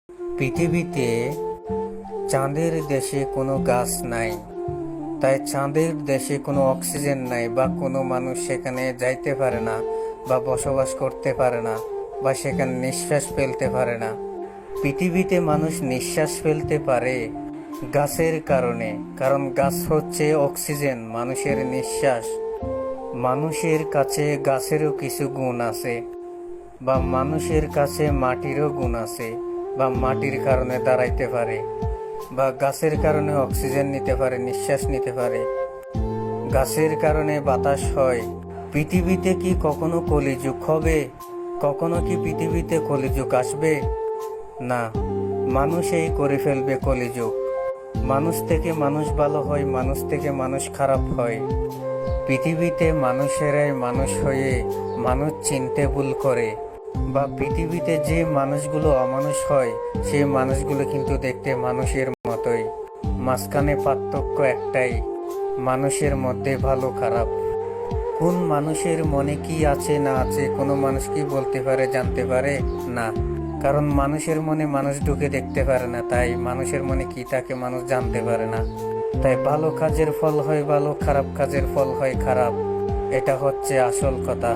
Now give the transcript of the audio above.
পৃথিবীতে চাঁদের দেশে কোনো গাছ নাই, তাই চাঁদের দেশে কোনো অক্সিজেন নাই, বা কোনো মানুষ সেখানে যাইতে পারে না, বা বসবাস করতে পারে না, বা সেখানে নিঃশ্বাস ফেলতে পারে না। পৃথিবীতে মানুষ নিঃশ্বাস ফেলতে পারে গাছের কারণে, কারণ গাছ হচ্ছে অক্সিজেন, মানুষের নিঃশ্বাস। মানুষের কাছে গাছেরও কিছু গুণ আছে, বা মানুষের কাছে মাটিরও গুণ আছে, বা মাটির কারণে দাঁড়াইতে পারে, বা গাছের কারণে অক্সিজেন নিতে পারে, নিঃশ্বাস নিতে পারে। গাছের কারণে বাতাস হয়। পৃথিবীতে কি কখনো কলিযুগ হবে? কখনো কি পৃথিবীতে কলিযুগ আসবে? না, মানুষই করে ফেলবে কলিযুগ। মানুষ থেকে মানুষ ভালো হয়, মানুষ থেকে মানুষ খারাপ হয়। পৃথিবীতে মানুষেরাই মানুষ হয়ে মানুষ চিনতে ভুল করে, বা পৃথিবীতে যে মানুষগুলো অমানুষ হয় সেই মানুষগুলো কিন্তু দেখতে মানুষের মতোই। মাঝখানে পার্থক্য একটাই, মানুষের মধ্যে ভালো খারাপ। কোন মানুষের মনে কি আছে না আছে কোনো মানুষ কি বলতে পারে, জানতে পারে না? কারণ মানুষের মনে মানুষ ঢুকে দেখতে পারে না, তাই মানুষের মনে কি থাকে মানুষ জানতে পারে না। তাই ভালো কাজের ফল হয় ভালো, খারাপ কাজের ফল হয় খারাপ। এটা হচ্ছে আসল কথা।